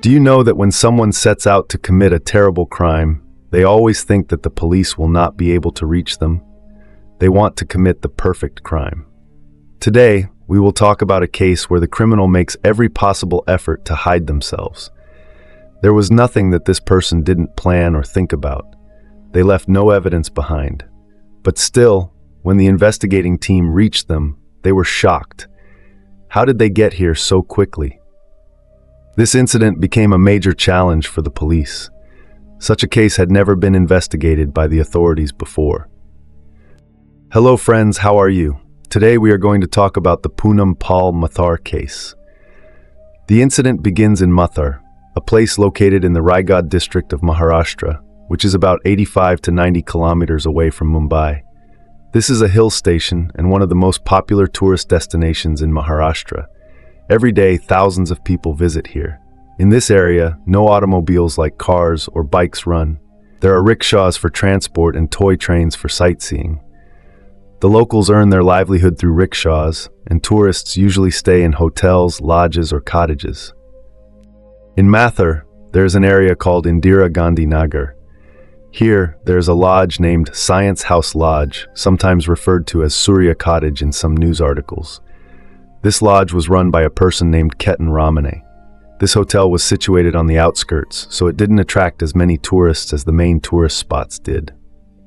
Do you know that when someone sets out to commit a terrible crime, they always think that the police will not be able to reach them? They want to commit the perfect crime. Today, we will talk about a case where the criminal makes every possible effort to hide themselves. There was nothing that this person didn't plan or think about. They left no evidence behind. But still, when the investigating team reached them, they were shocked. How did they get here so quickly? This incident became a major challenge for the police. Such a case had never been investigated by the authorities before. Hello friends, how are you? Today we are going to talk about the Poonam Mathar case. The incident begins in Mathar, a place located in the Raigad district of Maharashtra, which is about 85 to 90 kilometers away from Mumbai. This is a hill station and one of the most popular tourist destinations in Maharashtra. Every day, thousands of people visit here. In this area, no automobiles like cars or bikes run. There are rickshaws for transport and toy trains for sightseeing. The locals earn their livelihood through rickshaws, and tourists usually stay in hotels, lodges, or cottages. In Mathar, there is an area called Indira Gandhi Nagar. Here, there is a lodge named Science House Lodge, sometimes referred to as Surya Cottage in some news articles. This lodge was run by a person named Ketan Ramane. This hotel was situated on the outskirts, so it didn't attract as many tourists as the main tourist spots did.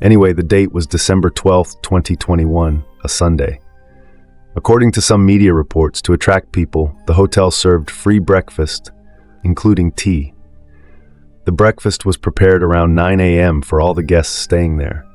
Anyway, the date was December 12, 2021, a Sunday. According to some media reports, to attract people, the hotel served free breakfast, including tea. The breakfast was prepared around 9 a.m. for all the guests staying there.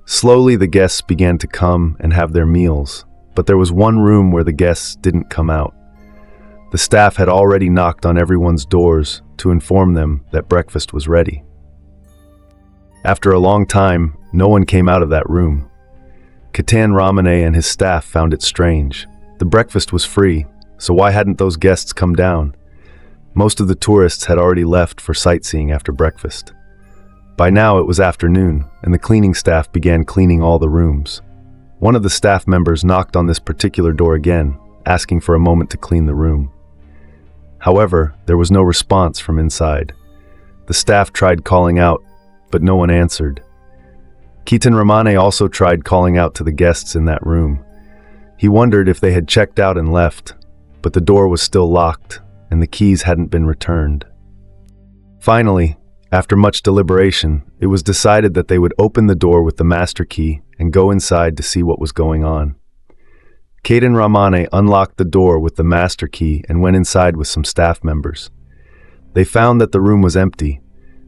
Slowly, the guests began to come and have their meals, but there was one room where the guests didn't come out. The staff had already knocked on everyone's doors to inform them that breakfast was ready. After a long time, no one came out of that room. Ketan Ramane and his staff found it strange. The breakfast was free, so why hadn't those guests come down? Most of the tourists had already left for sightseeing after breakfast. By now it was afternoon, and the cleaning staff began cleaning all the rooms. One of the staff members knocked on this particular door again, asking for a moment to clean the room. However, there was no response from inside. The staff tried calling out, but no one answered. Ketan Ramane also tried calling out to the guests in that room. He wondered if they had checked out and left, but the door was still locked, and the keys hadn't been returned. Finally, after much deliberation, it was decided that they would open the door with the master key and go inside to see what was going on. Ketan Ramane unlocked the door with the master key and went inside with some staff members. They found that the room was empty,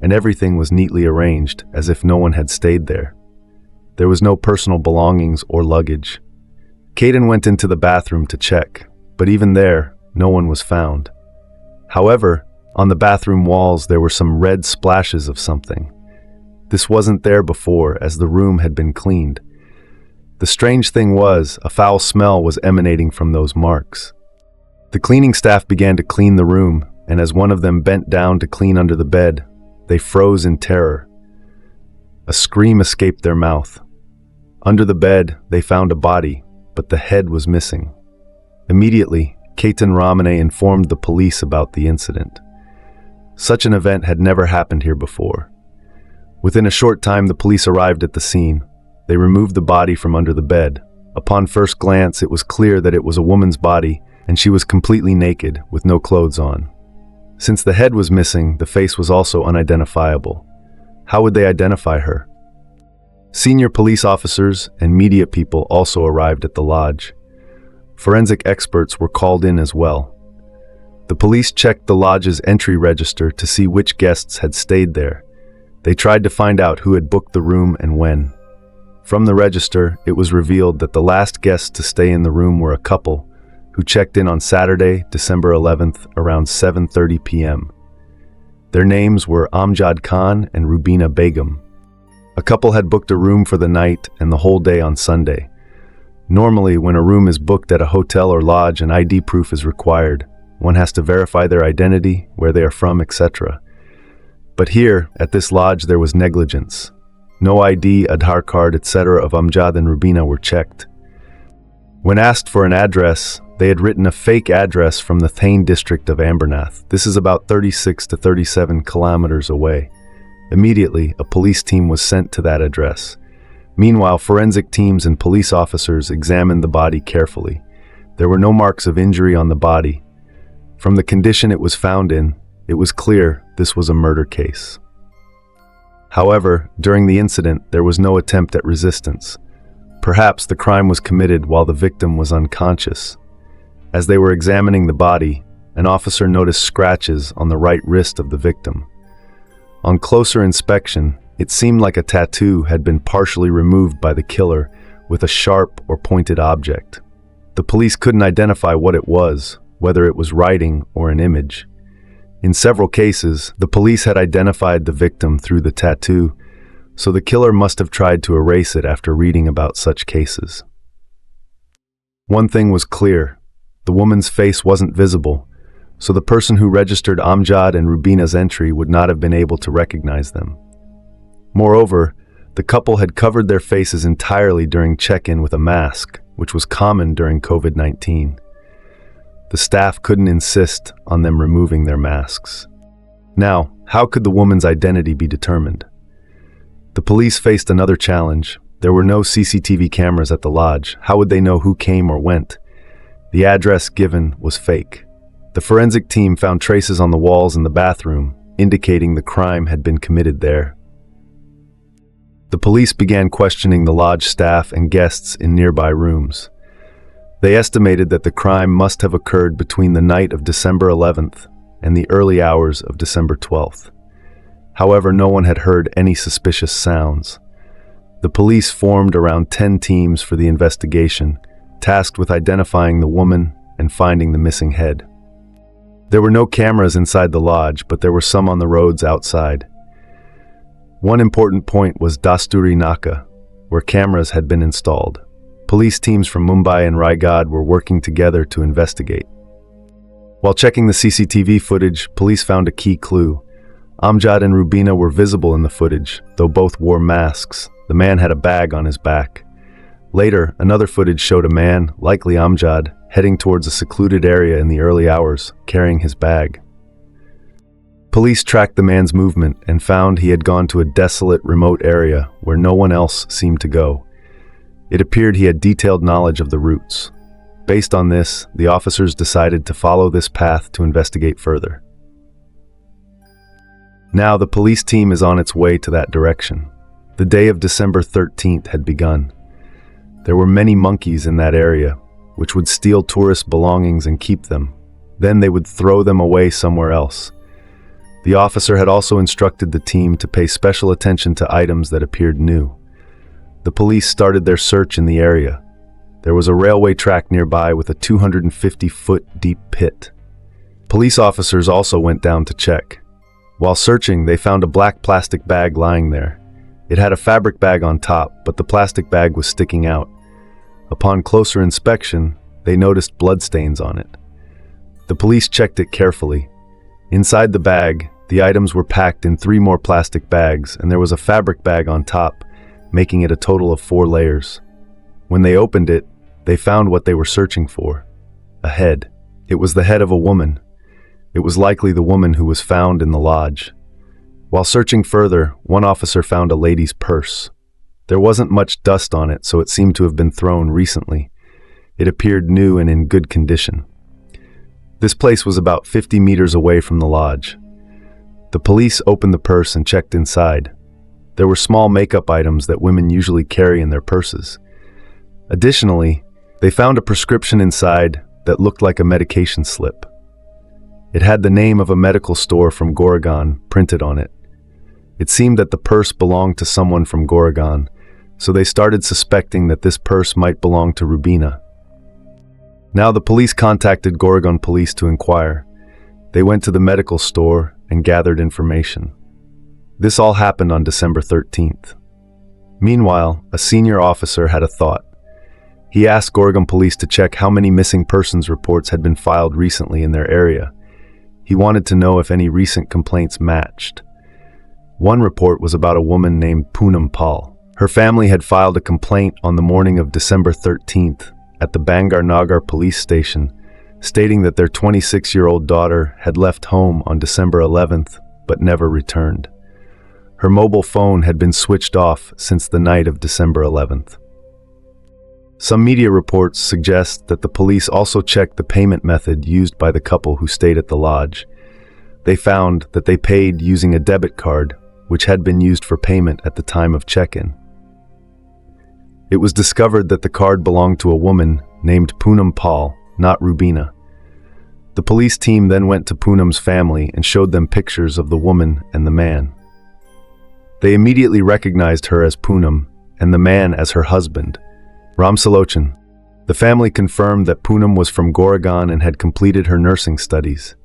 and everything was neatly arranged as if no one had stayed there. There was no personal belongings or luggage. Ketan went into the bathroom to check, but even there, no one was found. However, on the bathroom walls there were some red splashes of something. This wasn't there before, as the room had been cleaned. The strange thing was, a foul smell was emanating from those marks. The cleaning staff began to clean the room, and as one of them bent down to clean under the bed, they froze in terror. A scream escaped their mouth. Under the bed, they found a body, but the head was missing. Immediately, Ketan Ramane informed the police about the incident. Such an event had never happened here before. Within a short time, the police arrived at the scene. They removed the body from under the bed. Upon first glance, it was clear that it was a woman's body, and she was completely naked, with no clothes on. Since the head was missing, the face was also unidentifiable. How would they identify her? Senior police officers and media people also arrived at the lodge. Forensic experts were called in as well. The police checked the lodge's entry register to see which guests had stayed there. They tried to find out who had booked the room and when. From the register, it was revealed that the last guests to stay in the room were a couple who checked in on Saturday, December 11th, around 7:30 p.m. Their names were Amjad Khan and Rubina Begum. A couple had booked a room for the night and the whole day on Sunday. Normally, when a room is booked at a hotel or lodge, an ID proof is required. One has to verify their identity, where they are from, etc. But here, at this lodge, there was negligence. No ID, Aadhaar card, etc. of Amjad and Rubina were checked. When asked for an address, they had written a fake address from the Thane district of Ambernath. This is about 36 to 37 kilometers away. Immediately, a police team was sent to that address. Meanwhile, forensic teams and police officers examined the body carefully. There were no marks of injury on the body. From the condition it was found in, it was clear this was a murder case. However, during the incident, there was no attempt at resistance. Perhaps the crime was committed while the victim was unconscious. As they were examining the body, an officer noticed scratches on the right wrist of the victim. On closer inspection, it seemed like a tattoo had been partially removed by the killer with a sharp or pointed object. The police couldn't identify what it was, whether it was writing or an image. In several cases, the police had identified the victim through the tattoo, so the killer must have tried to erase it after reading about such cases. One thing was clear: the woman's face wasn't visible, so the person who registered Amjad and Rubina's entry would not have been able to recognize them. Moreover, the couple had covered their faces entirely during check-in with a mask, which was common during COVID-19. The staff couldn't insist on them removing their masks. Now, how could the woman's identity be determined? The police faced another challenge. There were no CCTV cameras at the lodge. How would they know who came or went? The address given was fake. The forensic team found traces on the walls in the bathroom, indicating the crime had been committed there. The police began questioning the lodge staff and guests in nearby rooms. They estimated that the crime must have occurred between the night of December 11th and the early hours of December 12th. However, no one had heard any suspicious sounds. The police formed around 10 teams for the investigation, tasked with identifying the woman and finding the missing head. There were no cameras inside the lodge, but there were some on the roads outside. One important point was Dasturi Naka, where cameras had been installed. Police teams from Mumbai and Raigad were working together to investigate. While checking the CCTV footage, police found a key clue. Amjad and Rubina were visible in the footage, though both wore masks. The man had a bag on his back. Later, another footage showed a man, likely Amjad, heading towards a secluded area in the early hours, carrying his bag. Police tracked the man's movement and found he had gone to a desolate, remote area where no one else seemed to go. It appeared he had detailed knowledge of the routes. Based on this, the officers decided to follow this path to investigate further. Now the police team is on its way to that direction. The day of December 13th had begun. There were many monkeys in that area, which would steal tourists' belongings and keep them. Then they would throw them away somewhere else. The officer had also instructed the team to pay special attention to items that appeared new. The police started their search in the area. There was a railway track nearby with a 250-foot deep pit. Police officers also went down to check. While searching, they found a black plastic bag lying there. It had a fabric bag on top, but the plastic bag was sticking out. Upon closer inspection, they noticed bloodstains on it. The police checked it carefully. Inside the bag, the items were packed in 3 more plastic bags, and there was a fabric bag on top, making it a total of 4 layers. When they opened it, they found what they were searching for: a head. It was the head of a woman. It was likely the woman who was found in the lodge. While searching further, one officer found a lady's purse. There wasn't much dust on it, so it seemed to have been thrown recently. It appeared new and in good condition. This place was about 50 meters away from the lodge. The police opened the purse and checked inside. There were small makeup items that women usually carry in their purses. Additionally, they found a prescription inside that looked like a medication slip. It had the name of a medical store from Goregaon printed on it. It seemed that the purse belonged to someone from Goregaon, so they started suspecting that this purse might belong to Rubina. Now the police contacted Goregaon police to inquire. They went to the medical store and gathered information. This all happened on December 13th. Meanwhile, a senior officer had a thought. He asked Goregaon police to check how many missing persons reports had been filed recently in their area. He wanted to know if any recent complaints matched. One report was about a woman named Poonam. Her family had filed a complaint on the morning of December 13th at the Bangar police station, stating that their 26-year-old daughter had left home on December 11th but never returned. Her mobile phone had been switched off since the night of December 11th. Some media reports suggest that the police also checked the payment method used by the couple who stayed at the lodge. They found that they paid using a debit card, which had been used for payment at the time of check-in. It was discovered that the card belonged to a woman named Poonam Paul, not Rubina. The police team then went to Poonam's family and showed them pictures of the woman and the man. They immediately recognized her as Poonam and the man as her husband, Ramsalochan. The family confirmed that Poonam was from Goregaon and had completed her nursing studies.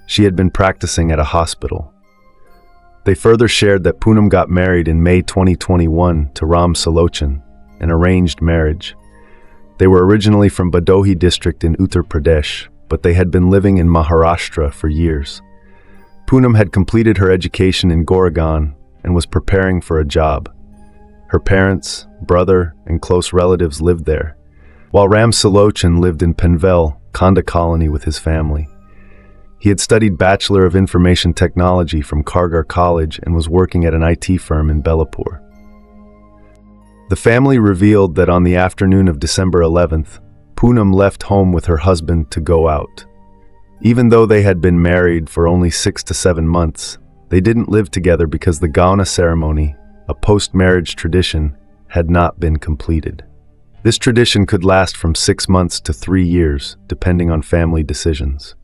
She had been practicing at a hospital. They further shared that Poonam got married in May 2021 to Ramsalochan, an arranged marriage. They were originally from Bhadohi district in Uttar Pradesh, but they had been living in Maharashtra for years. Poonam had completed her education in Goregaon and was preparing for a job. Her parents, brother, and close relatives lived there, while Ramsalochan lived in Panvel, Khanda colony with his family. He had studied Bachelor of Information Technology from Kargar College and was working at an IT firm in Belapur. The family revealed that on the afternoon of December 11th, Poonam left home with her husband to go out. Even though they had been married for only 6 to 7 months, they didn't live together because the Gauna ceremony, a post-marriage tradition, had not been completed. This tradition could last from 6 months to 3 years, depending on family decisions.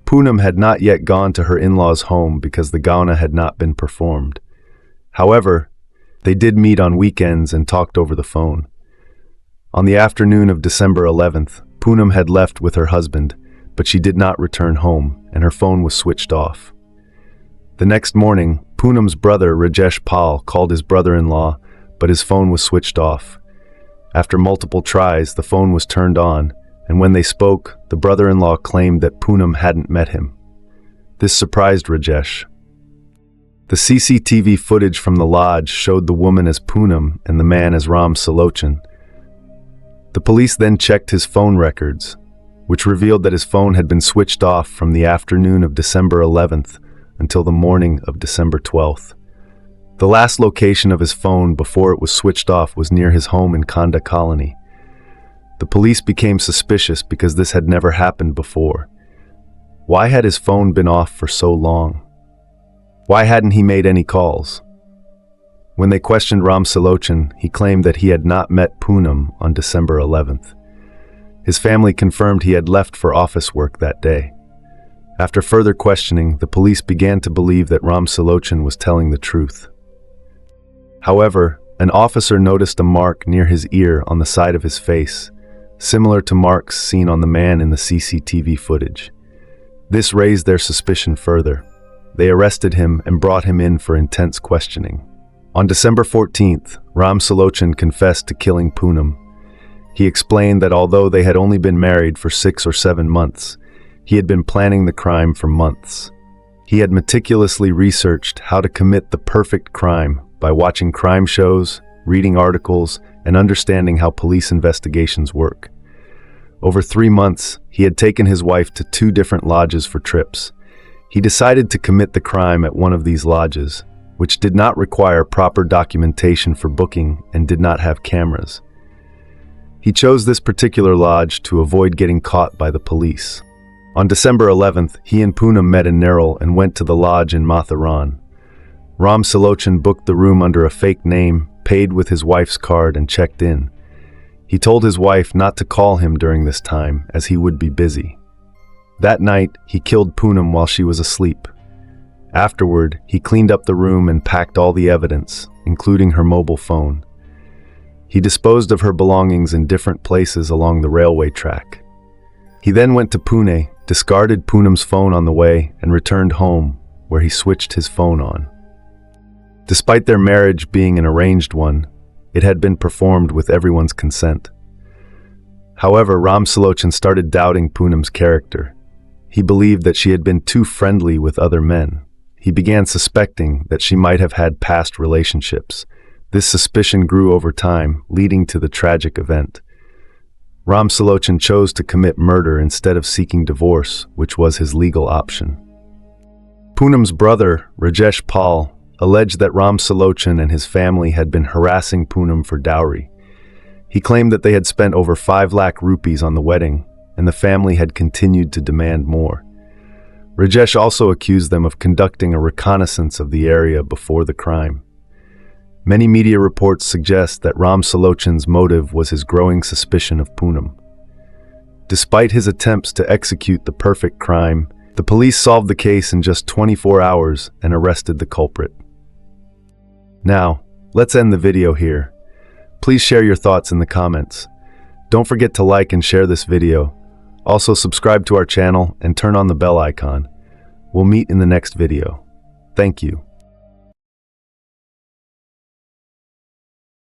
Poonam had not yet gone to her in-laws' home because the Gauna had not been performed. However, they did meet on weekends and talked over the phone. On the afternoon of December 11th, Poonam had left with her husband, but she did not return home, and her phone was switched off. The next morning, Poonam's brother, Rajesh Pal, called his brother-in-law, but his phone was switched off. After multiple tries, the phone was turned on, and when they spoke, the brother-in-law claimed that Poonam hadn't met him. This surprised Rajesh. The CCTV footage from the lodge showed the woman as Poonam and the man as Ramsalochan. The police then checked his phone records, which revealed that his phone had been switched off from the afternoon of December 11th until the morning of December 12th. The last location of his phone before it was switched off was near his home in Khanda colony. The police became suspicious because this had never happened before. Why had his phone been off for so long? Why hadn't he made any calls? When they questioned Ramsalochan, he claimed that he had not met Poonam on December 11th. His family confirmed he had left for office work that day. After further questioning, the police began to believe that Ramsalochan was telling the truth. However, an officer noticed a mark near his ear on the side of his face, similar to marks seen on the man in the CCTV footage. This raised their suspicion further. They arrested him and brought him in for intense questioning. On December 14th, Ramsalochan confessed to killing Poonam. He explained that although they had only been married for 6 or 7 months, he had been planning the crime for months. He had meticulously researched how to commit the perfect crime by watching crime shows, reading articles, and understanding how police investigations work. Over 3 months, he had taken his wife to 2 different lodges for trips. He decided to commit the crime at one of these lodges, which did not require proper documentation for booking and did not have cameras. He chose this particular lodge to avoid getting caught by the police. On December 11th, he and Poonam met in Nerul and went to the lodge in Matheran. Ramsalochan booked the room under a fake name, paid with his wife's card, and checked in. He told his wife not to call him during this time, as he would be busy. That night, he killed Poonam while she was asleep. Afterward, he cleaned up the room and packed all the evidence, including her mobile phone. He disposed of her belongings in different places along the railway track. He then went to Pune, discarded Poonam's phone on the way, and returned home, where he switched his phone on. Despite their marriage being an arranged one, it had been performed with everyone's consent. However, Ramsalochan started doubting Poonam's character. He believed that she had been too friendly with other men. He began suspecting that she might have had past relationships. This suspicion grew over time, leading to the tragic event. Ram Salochan chose to commit murder instead of seeking divorce, which was his legal option. Poonam's brother, Rajesh Pal, alleged that Ram Salochan and his family had been harassing Poonam for dowry. He claimed that they had spent over 5 lakh rupees on the wedding, and the family had continued to demand more. Rajesh also accused them of conducting a reconnaissance of the area before the crime. Many media reports suggest that Ram Salochan's motive was his growing suspicion of Poonam. Despite his attempts to execute the perfect crime, the police solved the case in just 24 hours and arrested the culprit. Now, let's end the video here. Please share your thoughts in the comments. Don't forget to like and share this video. Also subscribe to our channel and turn on the bell icon. We'll meet in the next video. Thank you.